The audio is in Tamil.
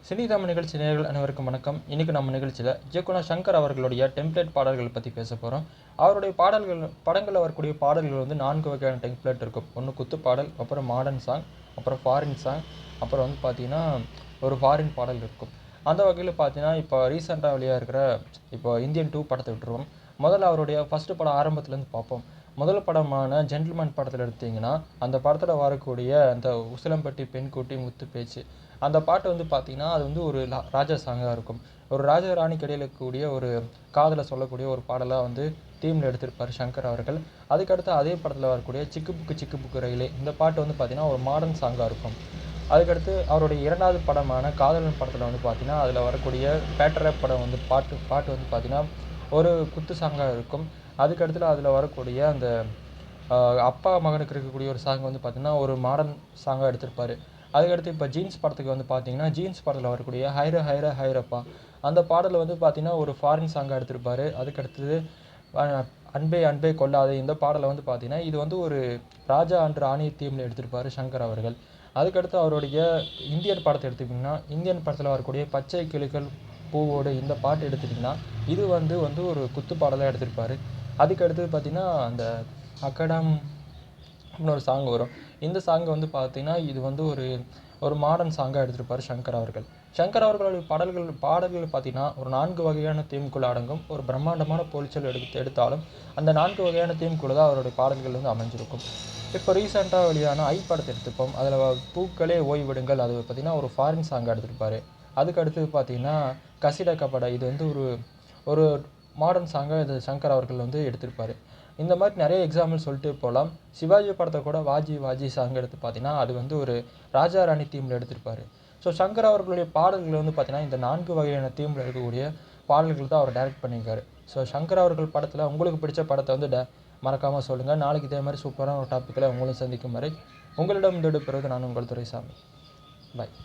சினி தமிழ் நிகழ்ச்சி நேயர்கள் அனைவருக்கும் வணக்கம். இன்றைக்கி நம்ம நிகழ்ச்சியில் இயக்குனர் சங்கர் அவர்களுடைய டெம்ப்ளேட் பாடல்கள் பற்றி பேச போகிறோம். அவருடைய படங்களில் வரக்கூடிய பாடல்கள் வந்து 4 வகையான டெம்ப்ளேட் இருக்கும். ஒன்று குத்து பாடல், அப்புறம் மாடர்ன் சாங், அப்புறம் ஃபாரின் சாங், அப்புறம் வந்து பார்த்திங்கன்னா ஒரு ஃபாரின் பாடல் இருக்கும். அந்த வகையில் பார்த்தீங்கன்னா இப்போ ரீசெண்டாக வெளியாக இருக்கிற இப்போ இந்தியன் 2 படத்தை விட்டுருவோம். முதல்ல அவருடைய ஃபஸ்ட்டு படம் ஆரம்பத்துலேருந்து பார்ப்போம். முதல் படமான ஜென்டில்மேன் படத்தில் எடுத்திங்கன்னா அந்த படத்தில் வரக்கூடிய அந்த உசிலம்பட்டி பெண்குட்டி முத்து பேச்சு அந்த பாட்டு வந்து பார்த்திங்கன்னா அது வந்து ஒரு ராஜா சாங்காக இருக்கும். ஒரு ராஜா ராணிக்கு இடையில் இருக்கக்கூடிய ஒரு காதலை சொல்லக்கூடிய ஒரு பாடலாக வந்து தீமில் எடுத்திருப்பார் சங்கர் அவர்கள். அதுக்கடுத்து அதே படத்தில் வரக்கூடிய சிக்கு புக்கு ரயிலே இந்த பாட்டு வந்து பார்த்திங்கன்னா ஒரு மாடர்ன் சாங்காக இருக்கும். அதுக்கடுத்து அவருடைய 2வது படமான காதலன் படத்தில் வந்து பார்த்திங்கன்னா அதில் வரக்கூடிய பேட்டரப் படம் வந்து பாட்டு வந்து பார்த்திங்கன்னா ஒரு குத்து சாங்காக இருக்கும். அதுக்கடுத்து அதில் வரக்கூடிய அந்த அப்பா மகனுக்கு இருக்கக்கூடிய ஒரு சாங் வந்து பார்த்திங்கன்னா ஒரு மாடர்ன் சாங்காக எடுத்திருப்பார். அதுக்கடுத்து இப்போ ஜீன்ஸ் படத்துக்கு வந்து பார்த்திங்கன்னா ஜீன்ஸ் படத்தில் வரக்கூடிய ஹைரப்பா அந்த பாடலில் வந்து பார்த்திங்கன்னா ஒரு ஃபாரின் சாங்காக எடுத்திருப்பார். அதுக்கடுத்தது அன்பே அன்பே கொள்ளாதே இந்த பாடலை வந்து பார்த்திங்கன்னா இது வந்து ஒரு ராஜா அண்ட் ராணி தீமில் எடுத்திருப்பார் சங்கர் அவர்கள். அதுக்கடுத்து அவருடைய இந்தியன் படத்தை எடுத்துக்கிட்டிங்கன்னா இந்தியன் படத்தில் வரக்கூடிய பச்சை கிளிகள் பூவோடு இந்த பாட்டு எடுத்துட்டிங்கன்னா இது வந்து ஒரு குத்து பாடலாக எடுத்திருப்பார். அதுக்கடுத்து பார்த்திங்கன்னா அந்த அக்கடம் ஒரு சாங் வரும். இந்த சாங்கை வந்து பார்த்திங்கன்னா இது வந்து ஒரு மாடர்ன் சாங்காக எடுத்திருப்பார் சங்கர் அவர்கள். சங்கர் அவர்களுடைய பாடல்கள் பார்த்திங்கன்னா ஒரு 4 வகையான தீம்குள்ளே அடங்கும். ஒரு பிரம்மாண்டமான பொலிச்சல் எடுத்தாலும் அந்த 4 வகையான தீம்குள்ளே தான் அவருடைய பாடல்கள் வந்து அமைஞ்சிருக்கும். இப்போ ரீசெண்டாக வெளியான ஐ படத்தை எடுத்துப்போம். அதில் பூக்களே ஓய்விடுங்கள் அது பார்த்திங்கன்னா ஒரு ஃபாரின் சாங்காக எடுத்திருப்பார். அதுக்கு அடுத்தது பார்த்திங்கன்னா கசிட கபட இது வந்து ஒரு மாடர்ன் சாங்காக இது சங்கர் அவர்கள் வந்து எடுத்திருப்பார். இந்த மாதிரி நிறைய எக்ஸாம்பிள் சொல்லிட்டு போகலாம். சிவாஜி படத்தை கூட வாஜி சாங் எடுத்து பார்த்தீங்கன்னா அது வந்து ஒரு ராஜா ராணி தீமில் எடுத்திருப்பார். ஸோ சங்கர் அவர்களுடைய பாடல்கள் வந்து பார்த்திங்கன்னா இந்த 4 வகையான தீமில் இருக்கக்கூடிய பாடல்கள் தான் அவர் டைரக்ட் பண்ணியிருக்காரு. ஸோ சங்கர் அவர்கள் படத்தில் உங்களுக்கு பிடிச்ச படத்தை வந்து மறக்காமல் சொல்லுங்கள். நாளைக்கு இதே மாதிரி சூப்பரான ஒரு டாப்பிக்கில் உங்களும் சந்திக்கும் வரை உங்களிடம் விடைபெறுவது நான் உங்கள் துரைசாமி. பாய்.